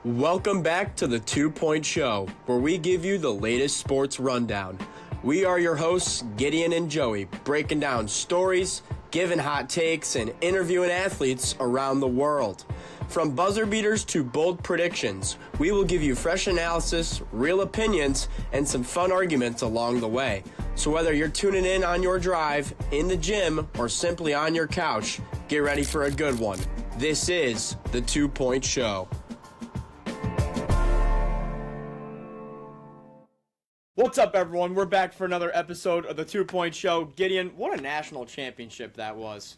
Welcome back to the 2 Point Show, where we give you the latest sports rundown. We are your hosts, Gideon and Joey, breaking down stories, giving hot takes, and interviewing athletes around the world. From buzzer beaters to bold predictions, we will give you fresh analysis, real opinions, and some fun arguments along the way. So whether you're tuning in on your drive, in the gym, or simply on your couch, get ready for a good one. This is the 2 Point Show. What's up, everyone? We're back for another episode of the 2 Point Show. Gideon, what a national championship that was.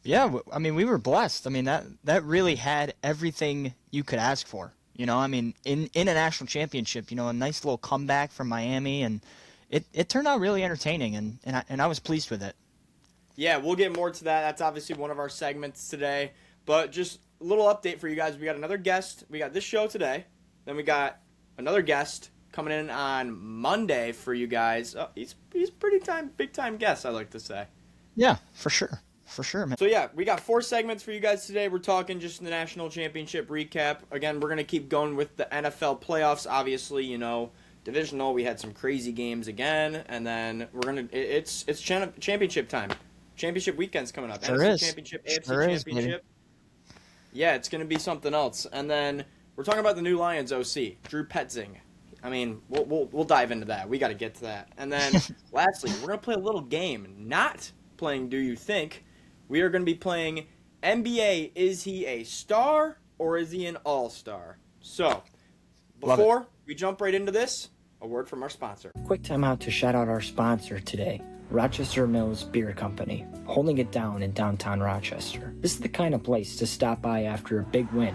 Yeah, I mean, we were blessed. I mean, that really had everything you could ask for. You know, I mean, in a national championship, you know, a nice little comeback from Miami, and it turned out really entertaining, and I was pleased with it. Yeah, we'll get more to that. That's obviously one of our segments today. But just a little update for you guys. We got another guest. We got this show today. Then we got another guest coming in on Monday for you guys. Oh, he's pretty big time guest, I like to say. Yeah, for sure. For sure, man. So yeah, we got 4 segments for you guys today. We're talking just the national championship recap. Again, we're going to keep going with the NFL playoffs. Obviously, you know, divisional, we had some crazy games again, and then it's championship time. Championship weekend's coming up. Sure NFC is. Championship, AFC Sure is, Championship. Yeah, it's going to be something else. And then we're talking about the new Lions OC, Drew Petzing. I mean, we'll dive into that. We got to get to that. And then lastly, we're going to play a little game. Not playing Do You Think? We are going to be playing NBA. Is he a star or is he an all-star? So, before we jump right into this, a word from our sponsor. Quick time out to shout out our sponsor today, Rochester Mills Beer Company, holding it down in downtown Rochester. This is the kind of place to stop by after a big win,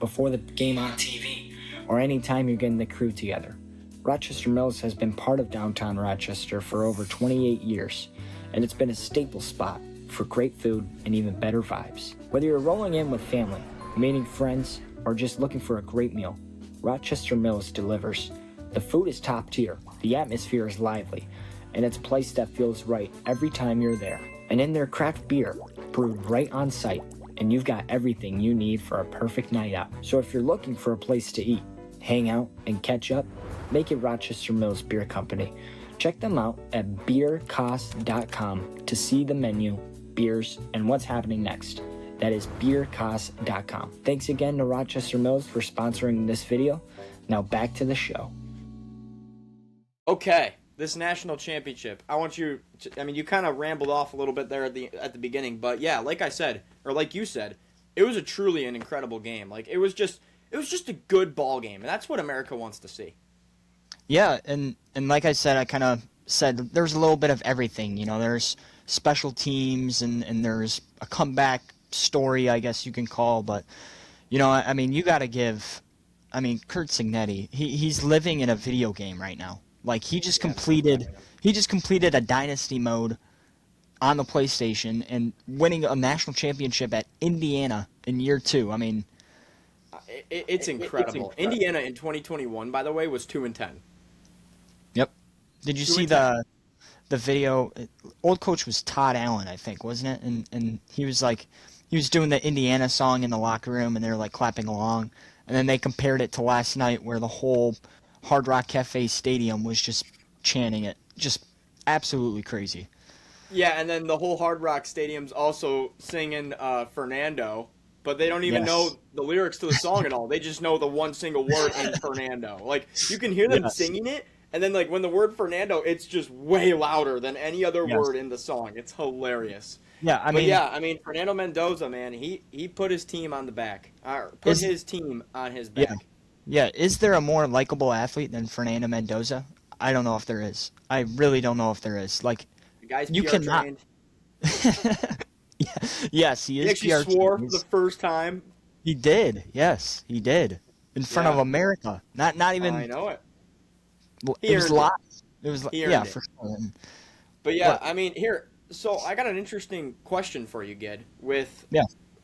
before the game on TV, or any time you're getting the crew together. Rochester Mills has been part of downtown Rochester for over 28 years, and it's been a staple spot for great food and even better vibes. Whether you're rolling in with family, meeting friends, or just looking for a great meal, Rochester Mills delivers. The food is top tier, the atmosphere is lively, and it's a place that feels right every time you're there. And in their craft beer, brewed right on site, and you've got everything you need for a perfect night out. So if you're looking for a place to eat, hang out, and catch up, make it Rochester Mills Beer Company. Check them out at beercost.com to see the menu, beers, and what's happening next. That is beercost.com. Thanks again to Rochester Mills for sponsoring this video. Now back to the show. Okay, this national championship. I want you to, I mean, you kind of rambled off a little bit there at the beginning, but yeah, like I said, or like you said, it was truly an incredible game. Like it was just a good ball game, and that's what America wants to see. Yeah, and like I said, I kind of said there's a little bit of everything. You know, there's special teams and there's a comeback story, I guess you can call. But, you know, I mean, you got to give, I mean, Kurt Signetti, he's living in a video game right now. Like he just completed a dynasty mode on the PlayStation and winning a national championship at Indiana in year 2. I mean, it's incredible. Indiana in 2021, by the way, was 2-10. Yep. Did you see the video? Old coach was Todd Allen, I think, wasn't it? And he was doing the Indiana song in the locker room, and they were like clapping along. And then they compared it to last night, where the whole Hard Rock Cafe Stadium was just chanting it, just absolutely crazy. Yeah, and then the whole Hard Rock Stadium's also singing Fernando, but they don't even know the lyrics to the song at all. They just know the one single word in Fernando. Like you can hear them singing it. And then, like, when the word Fernando, it's just way louder than any other word in the song. It's hilarious. Yeah, I mean, Fernando Mendoza, man, he put his team on the back. His team on his back. Yeah. Is there a more likable athlete than Fernando Mendoza? I don't know if there is. I really don't know if there is. Like, the guy's you PR cannot. Trained. Yes, he is. He actually PR swore trained. for the first time. He did. Yes, he did. In front of America. Not even. I know it. It was live. It was it. For sure. But yeah, I mean, here. So I got an interesting question for you, Gid.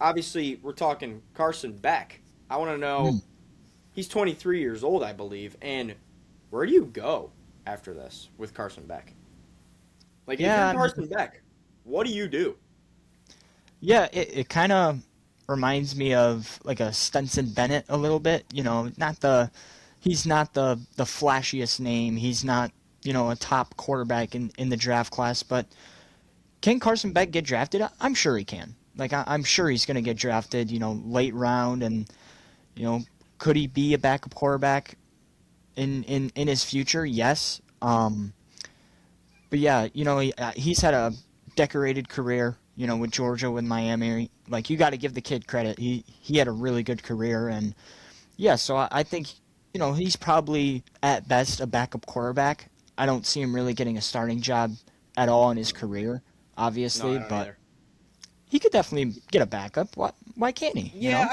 Obviously, we're talking Carson Beck. I want to know. He's 23 years old, I believe, and where do you go after this with Carson Beck? Like, if you're Carson Beck, what do you do? Yeah, it kind of reminds me of like a Stetson Bennett a little bit. He's not the flashiest name. He's not, a top quarterback in the draft class. But can Carson Beck get drafted? I'm sure he can. Like, I'm sure he's going to get drafted, late round. And, could he be a backup quarterback in his future? Yes. But yeah, he's had a decorated career, with Georgia, with Miami. Like, you got to give the kid credit. He had a really good career. And, yeah, so I think, he's probably at best a backup quarterback. I don't see him really getting a starting job at all in his career, obviously. No, but either. he could definitely get a backup. Why can't he? Yeah,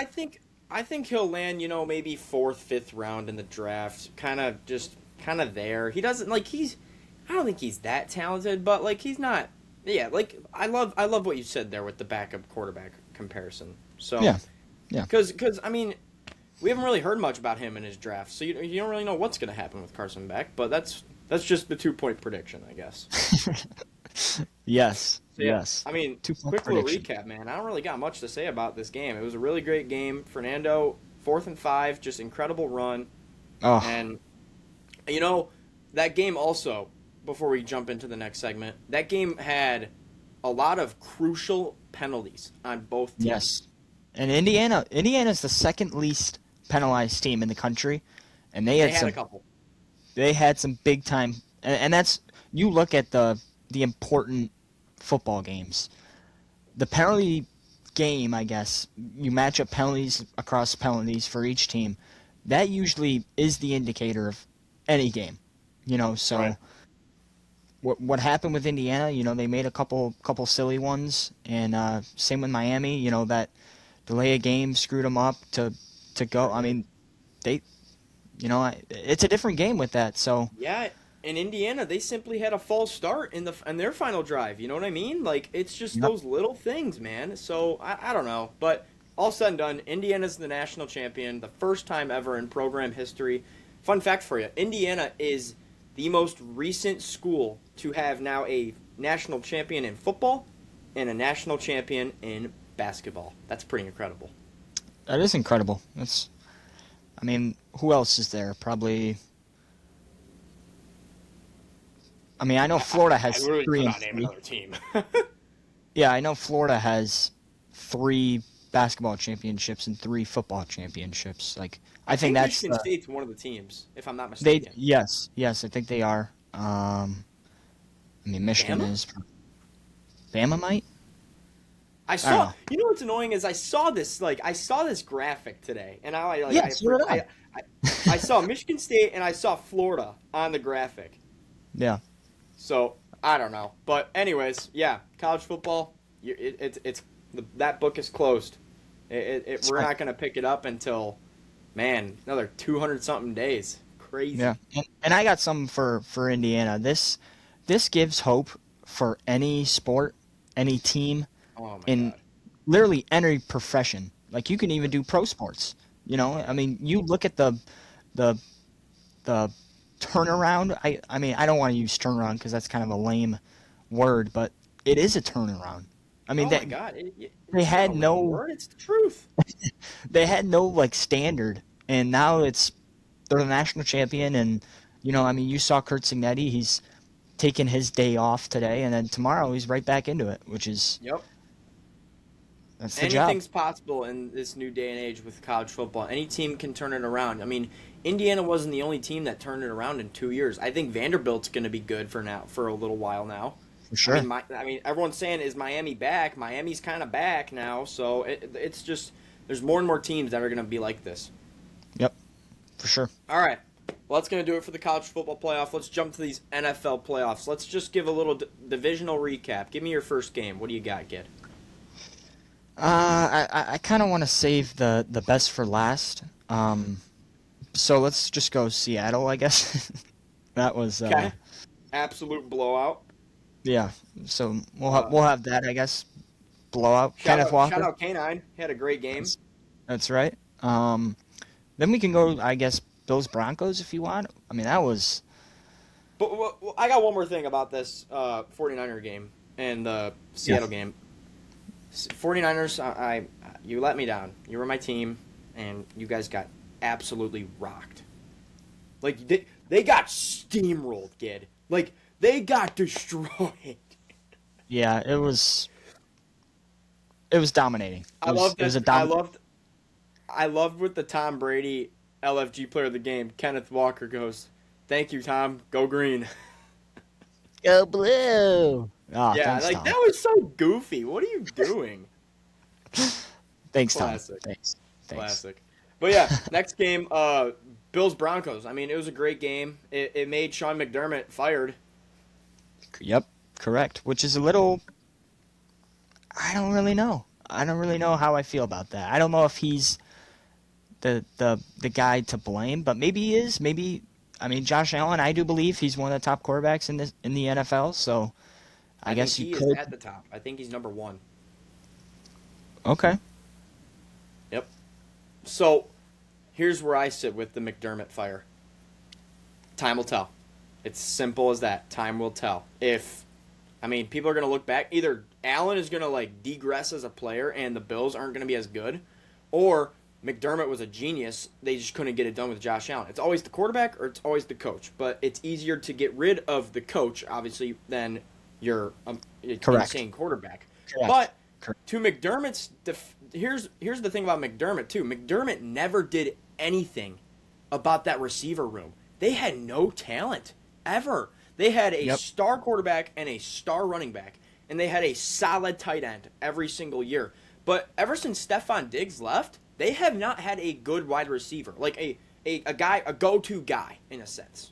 I think he'll land, maybe 4th, 5th round in the draft. Kind of there. He doesn't I don't think he's that talented, but he's not. Yeah, I love what you said there with the backup quarterback comparison. So yeah. Because I mean, we haven't really heard much about him in his draft, so you don't really know what's going to happen with Carson Beck. But that's just the 2-point prediction, I guess. Yes. So, yeah, yes. I mean, 2-point quick little prediction. recap, man. I don't really got much to say about this game. It was a really great game. Fernando, 4th and 5, just incredible run. Oh. And that game also, before we jump into the next segment, that game had a lot of crucial penalties on both teams. Yes. And Indiana's the second least penalized team in the country, and they had a couple. They had some big time, and that's, you look at the important football games. The penalty game, I guess, you match up penalties across penalties for each team. That usually is the indicator of any game, so. Right. What happened with Indiana? They made a couple silly ones, and same with Miami. That delay of game screwed them up to go. I mean, it's a different game with that. So Yeah, in Indiana, they simply had a false start in their final drive. You know what I mean? It's just those little things, man. So I don't know, but all said and done, Indiana's the national champion, the first time ever in program history. Fun fact for you: Indiana is the most recent school to have now a national champion in football and a national champion in basketball. That's pretty incredible. that is incredible. Who else is there? Probably. I know Florida has I really 3 could and not name 3. another team. Yeah, I know Florida has 3 basketball championships and 3 football championships. I think that's Michigan State's one of the teams, if I'm not mistaken. Yes, I think they are. Michigan Bama? is. Bama might. I don't saw. know. You know what's annoying is I saw this graphic today, and Yeah, so did I. I saw Michigan State and I saw Florida on the graphic. Yeah. So I don't know, but anyways, yeah, college football. That book is closed. We're right. not going to pick it up until, man, another 200-something days. Crazy. Yeah, and I got something for Indiana. This gives hope for any sport, any team, Oh my in God. literally any profession. You can even do pro sports. You look at the turnaround. I don't want to use turnaround because that's kind of a lame word, but it is a turnaround. Oh my God. They had not a no word, it's the truth. they had no standard, and now they're the national champion. And you saw Kurt Signetti. He's taking his day off today, and then tomorrow he's right back into it, which is Yep. that's the job. Anything's possible in this new day and age with college football. Any team can turn it around. Indiana wasn't the only team that turned it around in 2 years. I think Vanderbilt's going to be good for a little while now. For sure. Everyone's saying, is Miami back? Miami's kind of back now, so it's just there's more and more teams that are going to be like this. Yep, for sure. All right, well, that's going to do it for the college football playoff. Let's jump to these NFL playoffs. Let's just give a little divisional recap. Give me your first game. What do you got, Gid? I kind of want to save the best for last. So let's just go Seattle, I guess. That was Okay. Absolute blowout. yeah. So we'll have that, I guess. Blowout. Kenneth Walker. Shout out K9. He had a great game. That's right. Then we can go, I guess, Bills Broncos if you want. That was. But I got one more thing about this 49er game and the Seattle game. 49ers, you let me down. You were my team, and you guys got absolutely rocked. Like, they got steamrolled, kid. Like, they got destroyed. Yeah, it was dominating. I loved It was a that. I loved with the Tom Brady LFG player of the game, Kenneth Walker goes, "Thank you, Tom. Go green." Go blue. Oh, Yeah, thanks, like Tom. that was so goofy. What are you doing? Thanks, Classic. Tom. Thanks. Classic. But yeah, next game, Bills Broncos. I mean, it was a great game. It made Sean McDermott fired. Yep, correct. Which is a little. I don't really know. I don't really know how I feel about that. I don't know if he's the guy to blame, but maybe he is. Maybe I mean Josh Allen. I do believe he's one of the top quarterbacks in the NFL. So I guess think you he could. is at the top. I think he's number 1. Okay. Yep. So here's where I sit with the McDermott fire. Time will tell. It's simple as that. Time will tell. People are going to look back. Either Allen is going to degress as a player and the Bills aren't going to be as good, or McDermott was a genius. They just couldn't get it done with Josh Allen. It's always the quarterback or it's always the coach. But it's easier to get rid of the coach, obviously, than your insane quarterback. Correct. But to McDermott's here's the thing about McDermott too. McDermott never did anything about that receiver room. They had no talent ever. They had a star quarterback and a star running back, and they had a solid tight end every single year. But ever since Stephon Diggs left, they have not had a good wide receiver, like a go-to guy in a sense.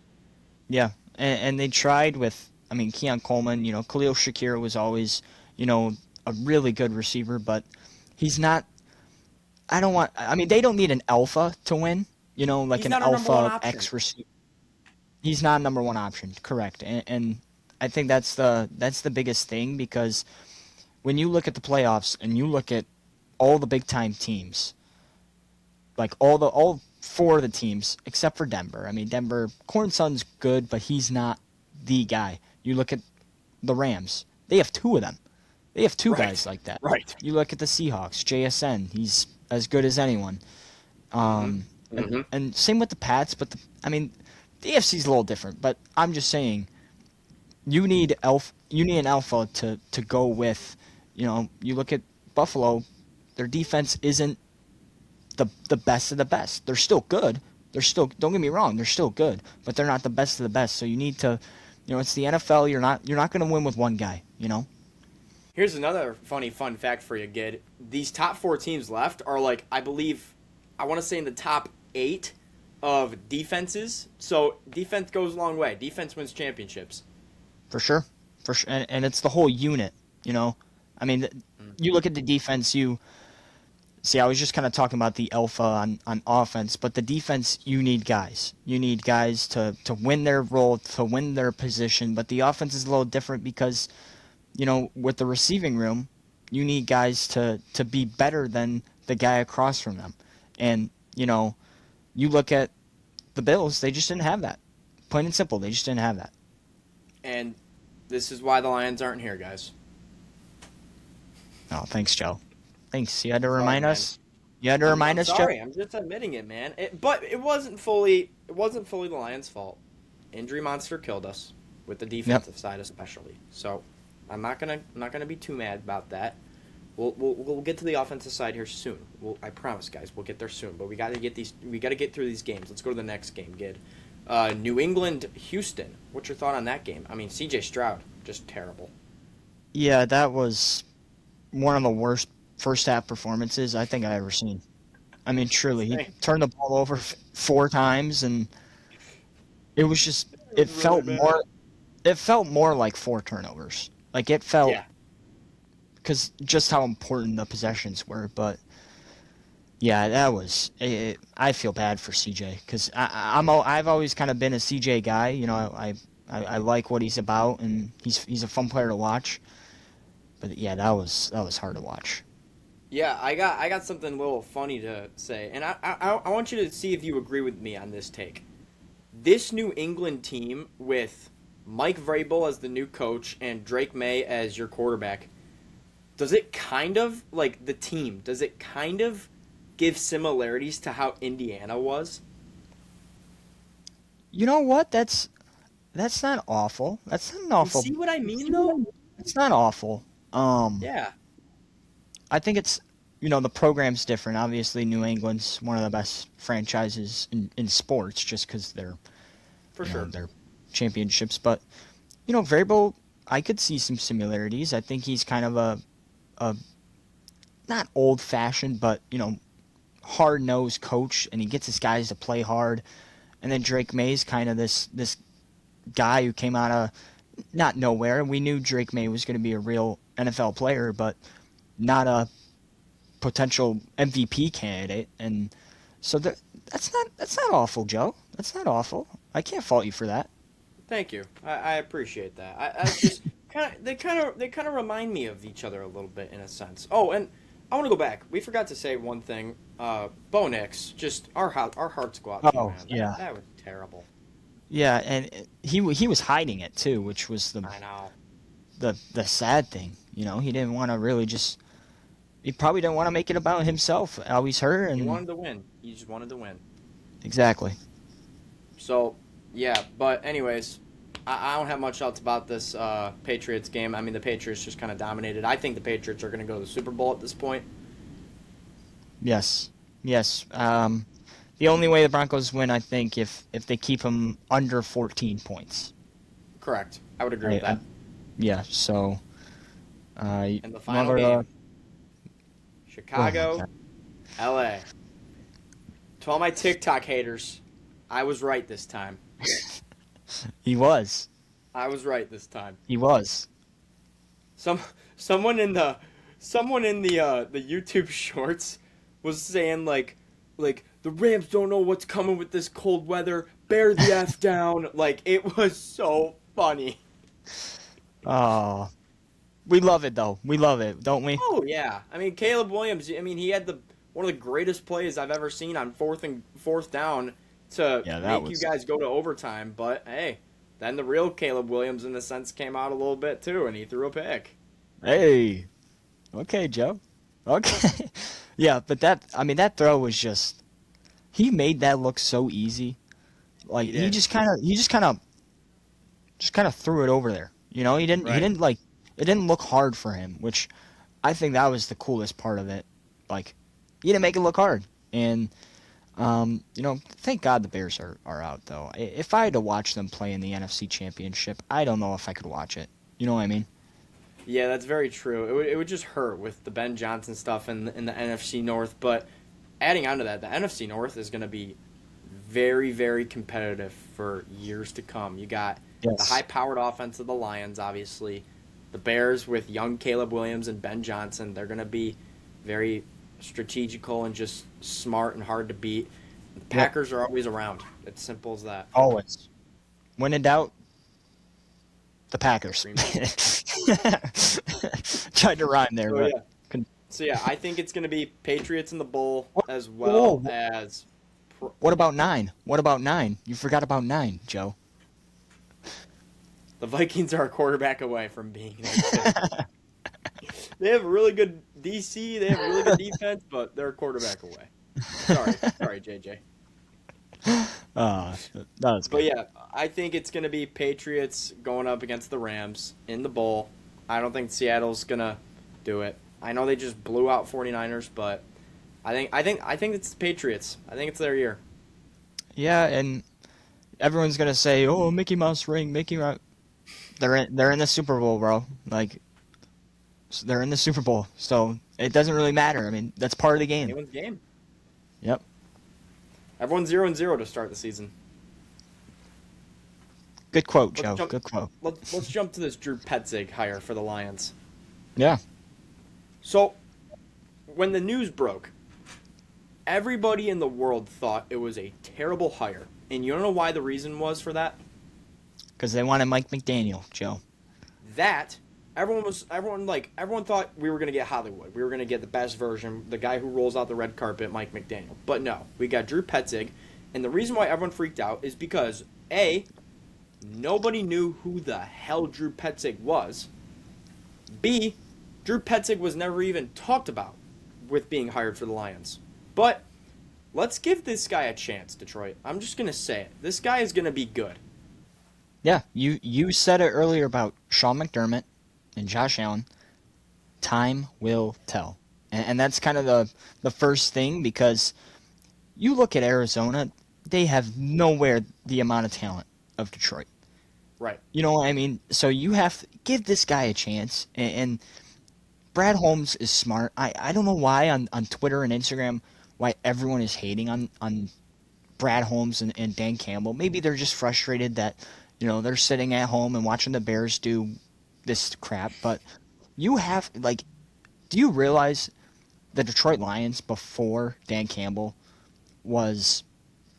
Yeah, and they tried with Keon Coleman. Khalil Shakir was always a really good receiver, but he's not. They don't need an alpha to win. Like He's an not a number one alpha option. X receiver. He's not a number one option, correct? And I think that's the biggest thing, because when you look at the playoffs and you look at all the big time teams, like all 4 of the teams except for Denver. Denver, Cornson's good, but he's not the guy. You look at the Rams; they have 2 of them. They have 2 guys like that. Right. You look at the Seahawks, JSN; he's as good as anyone. And same with the Pats, but the AFC's a little different. But I'm just saying, you need an alpha to go with. You look at Buffalo; their defense isn't the best of the best. They're still good. Don't get me wrong, they're still good, but they're not the best of the best. So you need to, it's the NFL. You're not going to win with one guy. Here's another fun fact for you, Gid. These top 4 teams left are I want to say in the top 8 of defenses. So defense goes a long way. Defense wins championships. For sure. And it's the whole unit, You look at the defense, I was just kind of talking about the alpha on offense, but the defense, you need guys. You need guys to win their role, to win their position, but the offense is a little different because, with the receiving room, you need guys to be better than the guy across from them. And, you look at the Bills, they just didn't have that. Plain and simple, they just didn't have that. And this is why the Lions aren't here, guys. Oh, thanks, Joe. Thanks. You had to remind us. You had to remind us, sorry, Joe. I'm just admitting it, man. But it wasn't fully the Lions' fault. Injury monster killed us with the defensive side especially. So I'm not gonna be too mad about that. We'll get to the offensive side here soon. I promise, guys, we'll get there soon. But we got to get through these games. Let's go to the next game, Gid. New England, Houston. What's your thought on that game? C.J. Stroud, just terrible. Yeah, that was one of the worst first half performances I think I've ever seen. Truly, he turned the ball over 4 times, and it was just it felt more like 4 turnovers. Like it felt. Yeah. Because just how important the possessions were, but yeah, that was. I feel bad for CJ because I've always kind of been a CJ guy. I like what he's about, and he's a fun player to watch. But yeah, that was hard to watch. Yeah, I got something a little funny to say, and I want you to see if you agree with me on this take. This New England team with Mike Vrabel as the new coach and Drake May as your quarterback, does it kind of, like, the team, does it kind of give similarities to how Indiana was? You know what? That's not awful. That's not an You awful. see what I mean, though? It's not awful. Yeah. I think it's, the program's different. Obviously, New England's one of the best franchises in sports just because For sure. they're championships. But, Vrabel, I could see some similarities. I think he's kind of a not old-fashioned, but, hard-nosed coach, and he gets his guys to play hard. And then Drake May's kind of this guy who came out of not nowhere. We knew Drake May was going to be a real NFL player, but not a potential MVP candidate. And so that's not awful, Joe. That's not awful. I can't fault you for that. Thank you. I appreciate that. I just they kind of remind me of each other a little bit in a sense. Oh, and I want to go back. We forgot to say one thing. Bo Nix, just our hearts go out to you, man. Yeah. That was terrible. Yeah, and he was hiding it too, which was I know. the sad thing. He didn't want to really just. He probably didn't want to make it about himself. How he's hurt, and He wanted to win. He just wanted to win. exactly. So, yeah. But anyways, I don't have much else about this Patriots game. I mean, the Patriots just kind of dominated. I think the Patriots are going to go to the Super Bowl at this point. Yes. The only way the Broncos win, I think, if they keep them under 14 points. Correct. I would agree with that. Yeah. So. And the final game. Chicago, LA. To all my TikTok haters, I was right this time. He was. I was right this time. He was. Someone in the YouTube shorts was saying like the Rams don't know what's coming with this cold weather. Bear the F down. Like, it was so funny. Oh. We love it though. We love it, don't we? Oh yeah. I mean, Caleb Williams. I mean, he had one of the greatest plays I've ever seen on fourth down to make you guys go to overtime. But hey, then the real Caleb Williams, in a sense, came out a little bit too, and he threw a pick. Hey. Okay, Joe. Okay. Yeah, but that throw was just. He made that look so easy. Like he just kind of threw it over there. He didn't like. It didn't look hard for him, which I think that was the coolest part of it. Like, he didn't make it look hard. And, thank God the Bears are out, though. If I had to watch them play in the NFC Championship, I don't know if I could watch it. You know what I mean? Yeah, that's very true. It would just hurt with the Ben Johnson stuff in the NFC North. But adding on to that, the NFC North is going to be very, very competitive for years to come. You got the high-powered offense of the Lions, obviously. The Bears with young Caleb Williams and Ben Johnson, they're going to be very strategical and just smart and hard to beat. The Packers are always around. It's simple as that. Always. When in doubt, the Packers. Tried to rhyme there. So, I think it's going to be Patriots in the bowl as well as... What about 9? What about 9? You forgot about 9, Joe. The Vikings are a quarterback away from being there. They have a really good DC. They have a really good defense, but they're a quarterback away. Sorry, JJ. That was good. But yeah, I think it's going to be Patriots going up against the Rams in the bowl. I don't think Seattle's going to do it. I know they just blew out 49ers, but I think it's the Patriots. I think it's their year. Yeah, and everyone's going to say, "Oh, Mickey Mouse ring, Mickey Mouse." They're in the Super Bowl, bro. Like, they're in the Super Bowl, so it doesn't really matter. I mean, that's part of the game. Anyone's game. Yep. Everyone's 0-0 to start the season. Good quote, Joe. Good quote. Let's jump to this Drew Petzing hire for the Lions. Yeah. So, when the news broke, everybody in the world thought it was a terrible hire, and you don't know why the reason was for that? Because they wanted Mike McDaniel, Joe. That everyone thought we were going to get Hollywood. We were going to get the best version, the guy who rolls out the red carpet, Mike McDaniel. But no, we got Drew Petzing, and the reason why everyone freaked out is because A, nobody knew who the hell Drew Petzing was. B, Drew Petzing was never even talked about with being hired for the Lions. But let's give this guy a chance, Detroit. I'm just going to say it. This guy is going to be good. Yeah, you said it earlier about Sean McDermott and Josh Allen. Time will tell. And that's kind of the first thing, because you look at Arizona, they have nowhere the amount of talent of Detroit. Right. You know what I mean? So you have to give this guy a chance. And Brad Holmes is smart. I don't know why on Twitter and Instagram why everyone is hating on Brad Holmes and Dan Campbell. Maybe they're just frustrated that, they're sitting at home and watching the Bears do this crap. But you have, do you realize the Detroit Lions before Dan Campbell was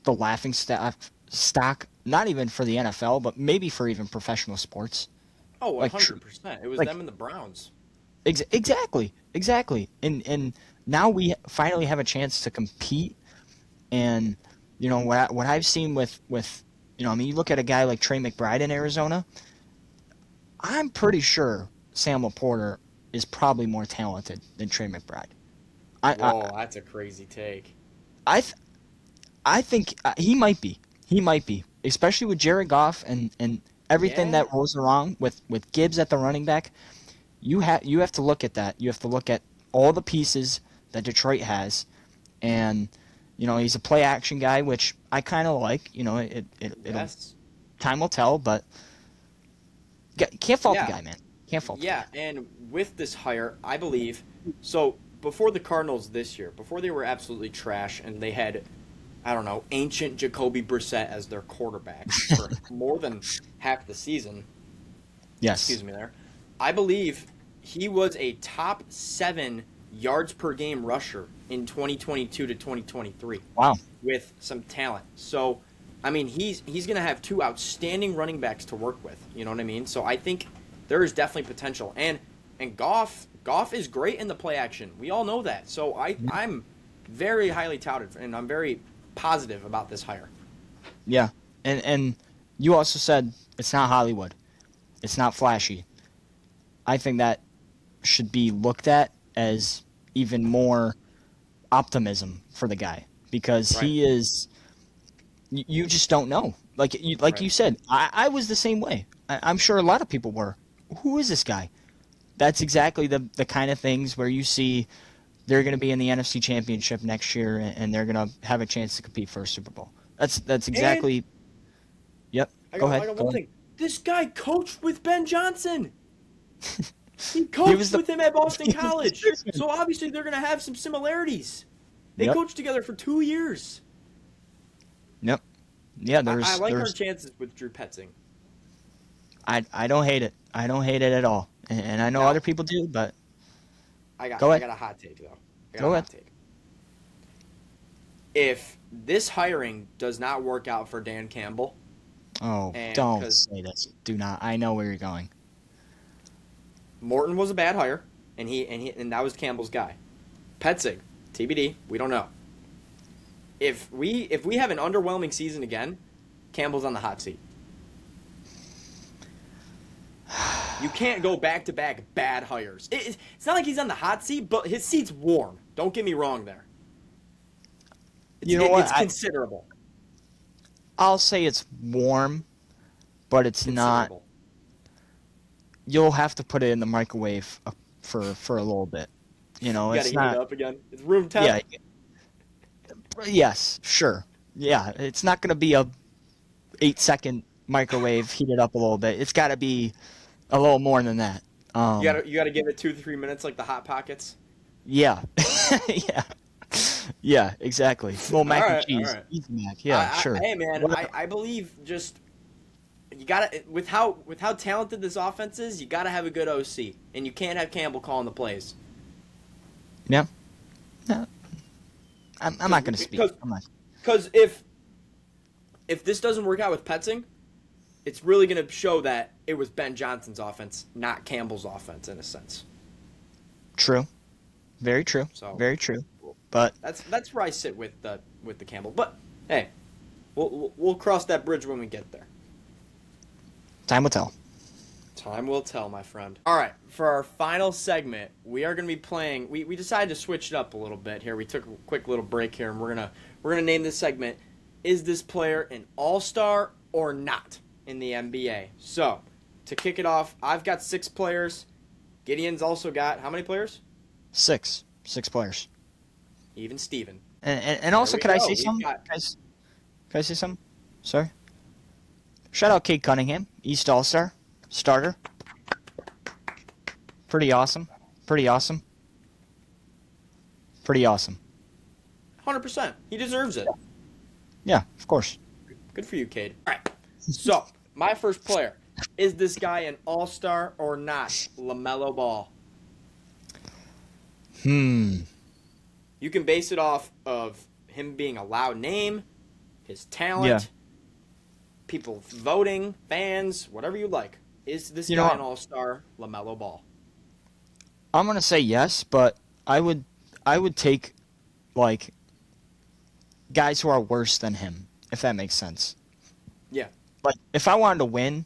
the laughing stock, not even for the NFL, but maybe for even professional sports? Oh, 100%. It was them and the Browns. Exactly. And now we finally have a chance to compete. And what I've seen with you look at a guy like Trey McBride in Arizona. I'm pretty sure Sam Laporta is probably more talented than Trey McBride. Whoa, that's a crazy take. I think he might be. He might be, especially with Jared Goff and everything that rolls around with Gibbs at the running back. You have to look at that. You have to look at all the pieces that Detroit has, and he's a play action guy, which I kind of like. Time will tell, but can't fault the guy, man. Can't fault. Yeah, and with this hire, I believe so. Before the Cardinals this year, before they were absolutely trash, and they had, I don't know, ancient Jacoby Brissett as their quarterback for more than half the season. Yes. Excuse me there. I believe he was a top 7 yards per game rusher in 2022 to 2023. Wow. With some talent. So, I mean, he's going to have 2 outstanding running backs to work with. You know what I mean? So I think there is definitely potential. And Goff is great in the play action. We all know that. So I'm very highly touted, and I'm very positive about this hire. Yeah. And you also said it's not Hollywood. It's not flashy. I think that should be looked at as even more optimism for the guy, because he is. You just don't know. You said, I was the same way. I'm sure a lot of people were. Who is this guy? That's exactly the kind of things where you see they're going to be in the NFC Championship next year, and they're going to have a chance to compete for a Super Bowl. That's exactly. Yep. Go ahead. I got one thing. This guy coached with Ben Johnson. He coached with him at Boston College. So obviously they're going to have some similarities. They coached together for 2 years. Yep. Yeah, I like our chances with Drew Petzing. I don't hate it. I don't hate it at all. And I know other people do, but I got a hot take, though. Go ahead. If this hiring does not work out for Dan Campbell... Oh, don't say this. Do not. I know where you're going. Morton was a bad hire, and that was Campbell's guy. Petzing, TBD, we don't know. If we have an underwhelming season again, Campbell's on the hot seat. You can't go back-to-back bad hires. It's not like he's on the hot seat, but his seat's warm. Don't get me wrong there. It's considerable. I'll say it's warm, but it's not. You'll have to put it in the microwave for a little bit. You gotta heat it up again. It's room temp. Yeah. Yes, sure. Yeah, it's not going to be a 8-second microwave, heat it up a little bit. It's got to be a little more than that. You got to give it 2 to 3 minutes, like the Hot Pockets. Yeah, yeah, exactly. A little mac and cheese, easy mac. Yeah, sure. Hey man, I believe just you got to with how talented this offense is, you got to have a good OC, and you can't have Campbell calling the plays. Yeah. No. I'm not going to speak. Because if this doesn't work out with Petzing, it's really going to show that it was Ben Johnson's offense, not Campbell's offense, in a sense. True. Very true. Very true. But that's where I sit with the Campbell. But hey, we'll cross that bridge when we get there. Time will tell. Time will tell, my friend. All right, for our final segment, we are going to be playing. We decided to switch it up a little bit here. We took a quick little break here, and we're gonna name this segment, Is This Player an All-Star or Not in the NBA? So, to kick it off, I've got 6 players. Gideon's also got how many players? 6 players. Even Steven. And also, could I say something? Can I say something? Sorry. Shout out Cade Cunningham, East All-Star, starter. Pretty awesome. 100%. He deserves it. Yeah, of course. Good for you, Cade. All right. So, my first player. Is this guy an all-star or not? LaMelo Ball. You can base it off of him being a loud name, his talent, people voting, fans, whatever you like. Is this guy an all-star? LaMelo Ball. I'm gonna say yes, but I would take like guys who are worse than him, if that makes sense. Yeah. Like if I wanted to win,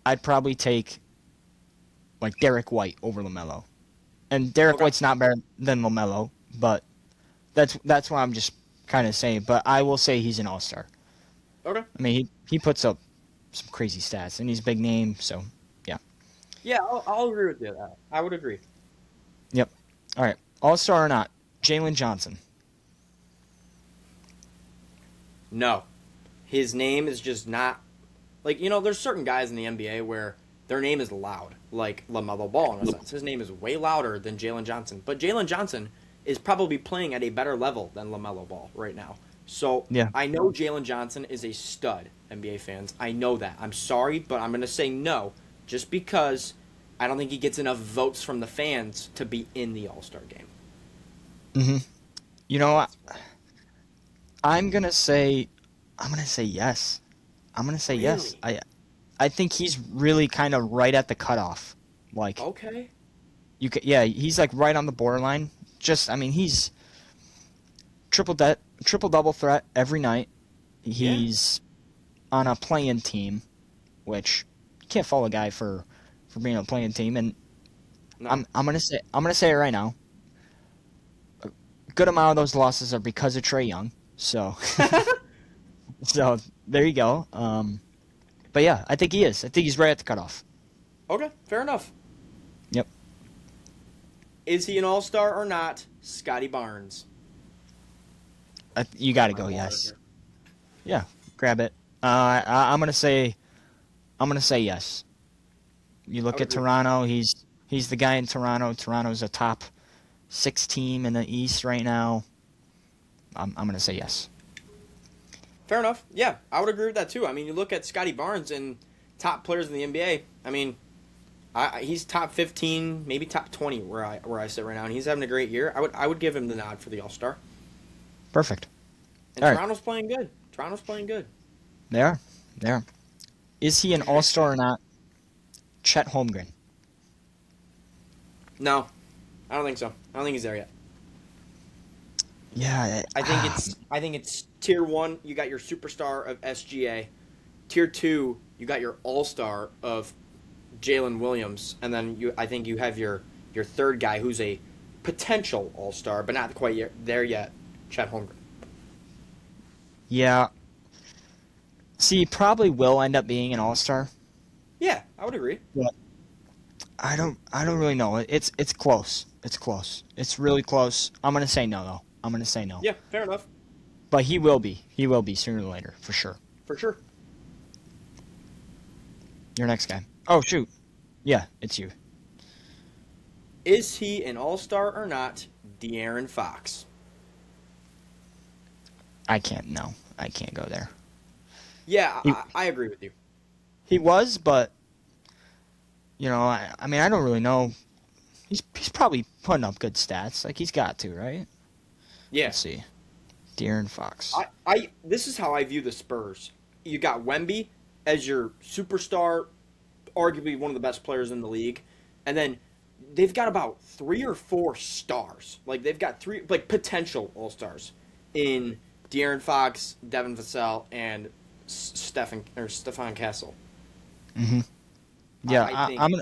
I'd probably take like Derek White over LaMelo. And Derek White's not better than LaMelo, but that's what I'm just kind of saying. But I will say he's an all-star. Okay. I mean, he puts up some crazy stats, and he's a big name, so yeah. Yeah, I'll agree with you. I would agree. Yep. All right. All-star or not, Jalen Johnson. No. His name is just not... Like, there's certain guys in the NBA where their name is loud, like LaMelo Ball in a sense. His name is way louder than Jalen Johnson. But Jalen Johnson is probably playing at a better level than LaMelo Ball right now. So I know Jalen Johnson is a stud, NBA fans. I know that. I'm sorry, but I'm going to say no, just because I don't think he gets enough votes from the fans to be in the All-Star game. Mm-hmm. You know what? I'm gonna say yes. I'm gonna say yes. I think he's really kind of right at the cutoff. Like, okay, he's like right on the borderline. He's triple double threat every night. He's on a play-in team, which you can't fault a guy for being on a play-in team. And no. I'm gonna say it right now. A good amount of those losses are because of Trae Young. So, so there you go. But yeah, I think he is. I think he's right at the cutoff. Okay, fair enough. Yep. Is he an all-star or not? Scotty Barnes. You got to go yes. Yeah, grab it. I'm gonna say yes. You look at Toronto. He's the guy in Toronto. Toronto's a top 6 team in the East right now. I'm gonna say yes. Fair enough. Yeah, I would agree with that too. I mean, you look at Scotty Barnes and top players in the NBA. I mean, he's top 15, maybe top 20 where I sit right now, and he's having a great year. I would give him the nod for the All-Star. Perfect. And Toronto's playing good. They are. Is he an All-Star or not? Chet Holmgren. No, I don't think so. I don't think he's there yet. Yeah, I think it's tier 1. You got your superstar of SGA. Tier 2, you got your all-star of Jalen Williams, and then I think you have your third guy who's a potential all-star, but not quite there yet, Chet Holmgren. Yeah. See, he probably will end up being an all-star. Yeah, I would agree. Yeah. I don't really know. It's close. It's close. It's really close. I'm gonna say no though. Yeah, fair enough. But he will be. He will be sooner or later, for sure. For sure. Your next guy. Oh shoot. Yeah, it's you. Is he an all-star or not? De'Aaron Fox. I can't go there. Yeah, I agree with you. He was, but I mean, I don't really know. He's probably putting up good stats. Like, he's got to, right? Yeah. Let's see. De'Aaron Fox. This is how I view the Spurs. You got Wemby as your superstar, arguably one of the best players in the league, and then they've got about 3 or 4 stars. Like, they've got 3 potential all-stars in De'Aaron Fox, Devin Vassell, and Stefan Castle. Mm-hmm. Yeah, I think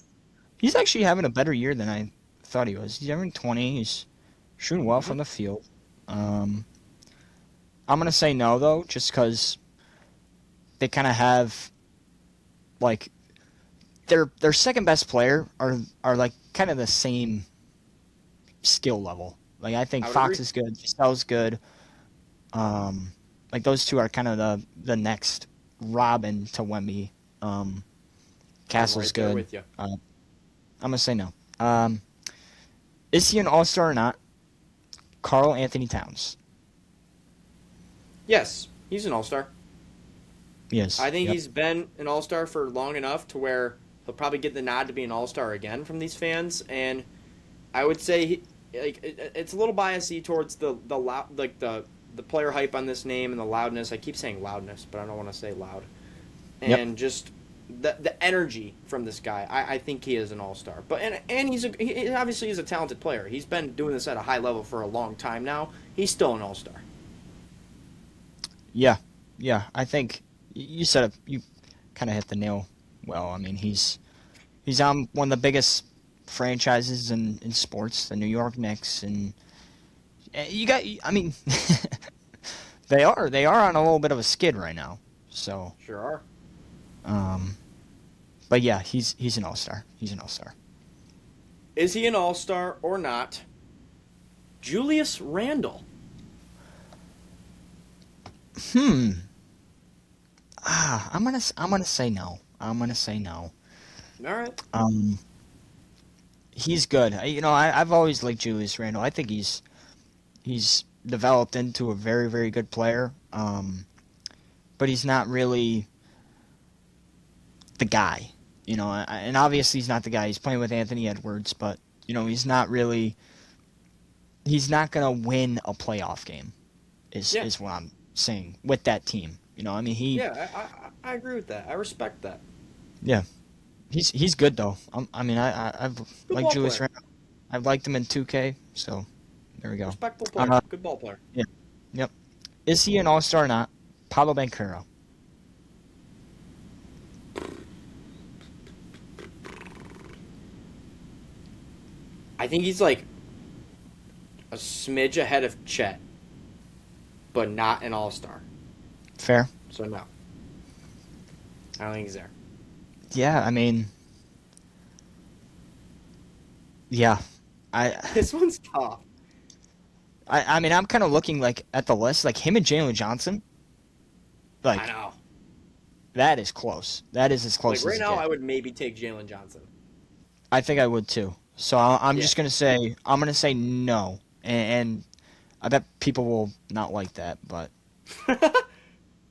he's actually having a better year than I thought he was. He's averaging 20. He's shooting well from the field. I'm gonna say no though, just because they kind of have like their second best player are like kind of the same skill level. Like I think I would Fox agree. is good, Gisele's good. Like those two are kind of the next Robin to Wemby. I'm Castle's right there good. with you. I'm gonna say no. Is he an All-Star or not? Karl Anthony Towns. Yes, he's an all-star. Yes. I think Yep. he's been an all-star for long enough to where he'll probably get the nod to be an all-star again from these fans. And I would say it's a little biasy towards the player hype on this name and the loudness. I keep saying loudness, but I don't want to say loud. Yep. And just the energy from this guy. I think he is an all-star. But and he obviously is a talented player. He's been doing this at a high level for a long time now. He's still an all-star. Yeah. Yeah. I think you said it. You kind of hit the nail well. I mean, he's on one of the biggest franchises in sports, the New York Knicks, and you got. I mean, they are on a little bit of a skid right now. So, Sure are. but yeah, he's an all-star. He's an all-star. Is he an all-star or not? Julius Randle. I'm gonna say no. I'm gonna say no. All right. He's good. I've always liked Julius Randle. I think he's developed into a very, very good player. But he's not really the guy. And obviously he's not the guy. He's playing with Anthony Edwards, but he's not really. He's not gonna win a playoff game. Is what I'm saying with that team. I mean Yeah, I agree with that. I respect that. Yeah. He's good though. I've Good liked ball Julius player. Randle. I've liked him in 2K, so there we go. Respectable player. Good ball player. Yeah. Yep. Is he an all-star or not? Pablo Banchero. I think he's like a smidge ahead of Chet, but not an all-star. Fair. So no. I don't think he's there. Yeah, I mean, yeah. This one's tough. I mean, I'm kind of looking like at the list, like him and Jalen Johnson. Like I know. that is close. That is as close Like as right it now, gets. I would maybe take Jalen Johnson. I think I would too. So I'm Yeah. just gonna say no, and I bet people will not like that, but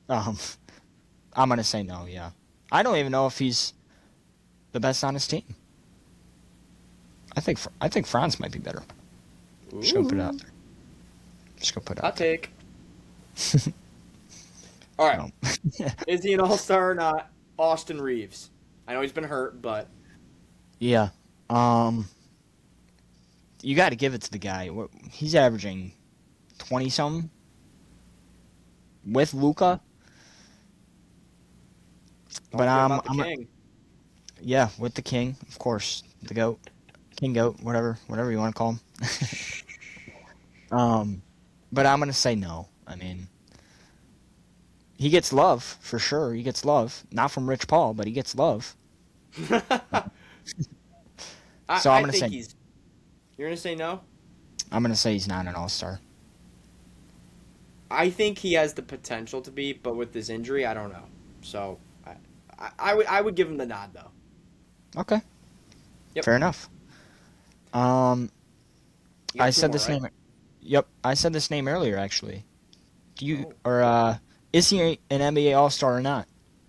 um, I'm gonna say no. Yeah, I don't even know if he's the best on his team. I think Franz might be better. Just gonna put it out there. Just gonna put it Hot out there. take. All right. No. Is he an all-star or not? Austin Reeves. I know he's been hurt, but Yeah. You got to give it to the guy. He's averaging 20 something with Luca. But about the king. yeah, with the king, of course, the goat, king goat, whatever you want to call him. But I'm gonna say no. I mean, he gets love for sure. He gets love, not from Rich Paul, but he gets love. So I'm I gonna think say he's. You're gonna say no? I'm gonna say he's not an all-star. I think he has the potential to be, but with this injury, I don't know. So, I would give him the nod though. Okay. Yep. Fair enough. You got I two said more, this right? name. Yep, I said this name earlier. Actually, is he an NBA All-Star or not?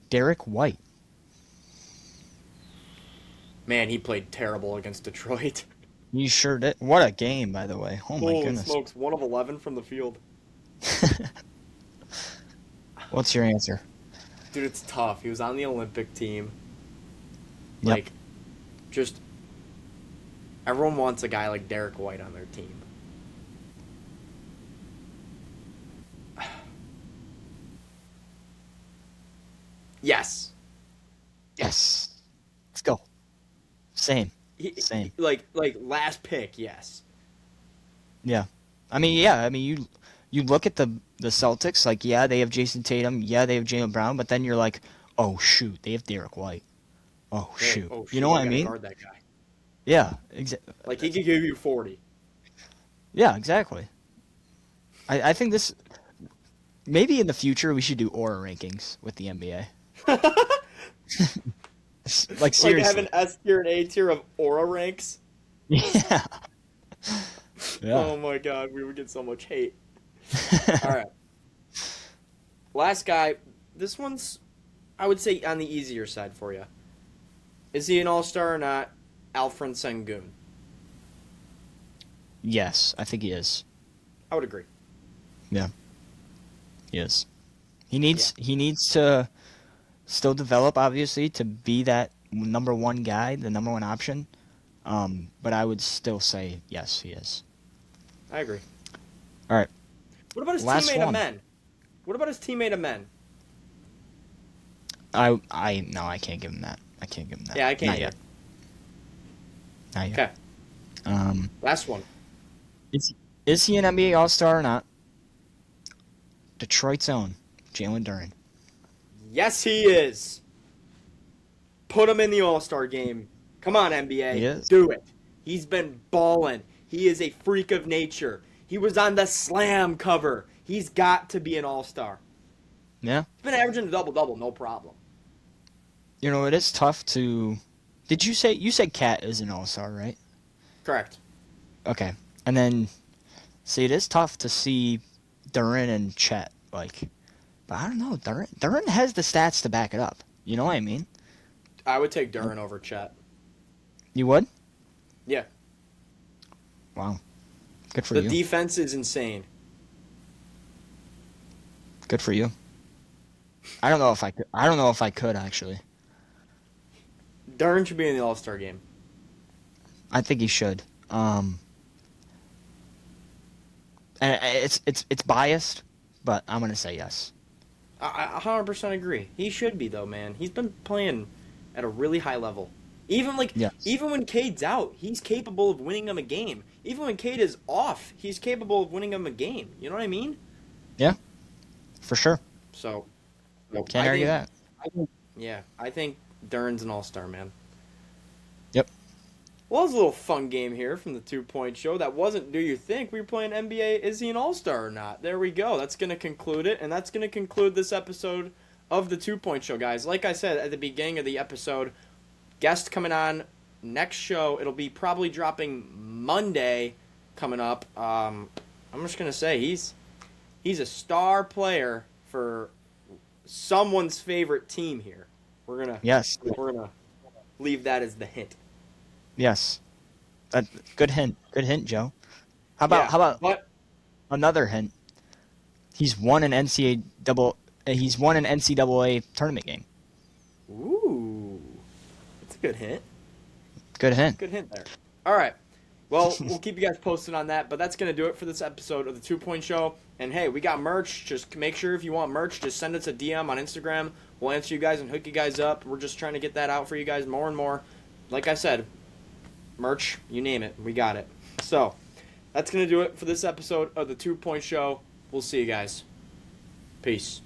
Derek White. Man, he played terrible against Detroit. You sure did. What a game, by the way. Oh my Holy goodness. smokes, 1 of 11 from the field. What's your answer? Dude, it's tough. He was on the Olympic team. Yep. Like, just everyone wants a guy like Derek White on their team. Yes. Yes. Let's go. Same. Like last pick, yes. Yeah. I mean, you look at the Celtics, like, yeah, they have Jason Tatum, yeah, they have Jaylen Brown, but then you're like, oh, shoot, they have Derek White. Oh, shoot. Oh, shoot, You know what I gotta mean? Guard that guy. Yeah. Like, he could give you 40. Yeah, exactly. I think this... Maybe in the future we should do aura rankings with the NBA. Like, seriously. Like have an S tier and A tier of aura ranks. Yeah. Yeah. Oh my god, we would get so much hate. All right. Last guy. This one's, I would say, on the easier side for you. Is he an all-star or not? Alfred Sengun. Yes, I think he is. I would agree. Yeah. He is. He needs to still develop, obviously, to be that number one guy, the number one option. But I would still say yes, he is. I agree. All right. What about his Last teammate one. Amen? What about his teammate Amen? No, I can't give him that. I can't give him that. Yeah, I can't Not yet. Not yet. Okay. Last one. Is he an NBA All-Star or not? Detroit's own Jalen Duren. Yes, he is. Put him in the All-Star game. Come on, NBA. He is. Do it. He's been balling. He is a freak of nature. He was on the Slam cover. He's got to be an All-Star. Yeah. He's been averaging a double-double, no problem. You know, it is tough to... You said Cat is an All-Star, right? Correct. Okay. And then, see, it is tough to see Duren and Chet, like... But I don't know, Duren has the stats to back it up. You know what I mean? I would take Duren over Chet. You would? Yeah. Wow. Good for The you. defense is insane. Good for you. I don't know if I could actually. Duren should be in the All-Star game. I think he should. And it's biased, but I'm gonna say yes. I 100% agree. He should be, though, man. He's been playing at a really high level. Even when Cade's out, he's capable of winning them a game. Even when Cade is off, he's capable of winning them a game. You know what I mean? Yeah, for sure. So, Can't argue that. I think Duren's an all-star, man. Yep. Well, that was a little fun game here from the 2 Point Show. That wasn't Do You Think? We were playing NBA Is He an All-Star or Not? There we go. That's going to conclude it, and that's going to conclude this episode of the 2 Point Show, guys. Like I said at the beginning of the episode, guest coming on next show. It'll be probably dropping Monday coming up. I'm just going to say he's a star player for someone's favorite team here. We're gonna leave that as the hint. Yes. Good hint. Good hint, Joe. How about another hint? He's won an NCAA tournament game. Ooh. That's a good hint. Good hint. Good hint there. All right. Well, we'll keep you guys posted on that, but that's going to do it for this episode of the 2 Point Show. And hey, we got merch. Just make sure if you want merch, just send us a DM on Instagram. We'll answer you guys and hook you guys up. We're just trying to get that out for you guys more and more. Like I said, merch, you name it, we got it. So, that's going to do it for this episode of the 2 Point Show. We'll see you guys. Peace.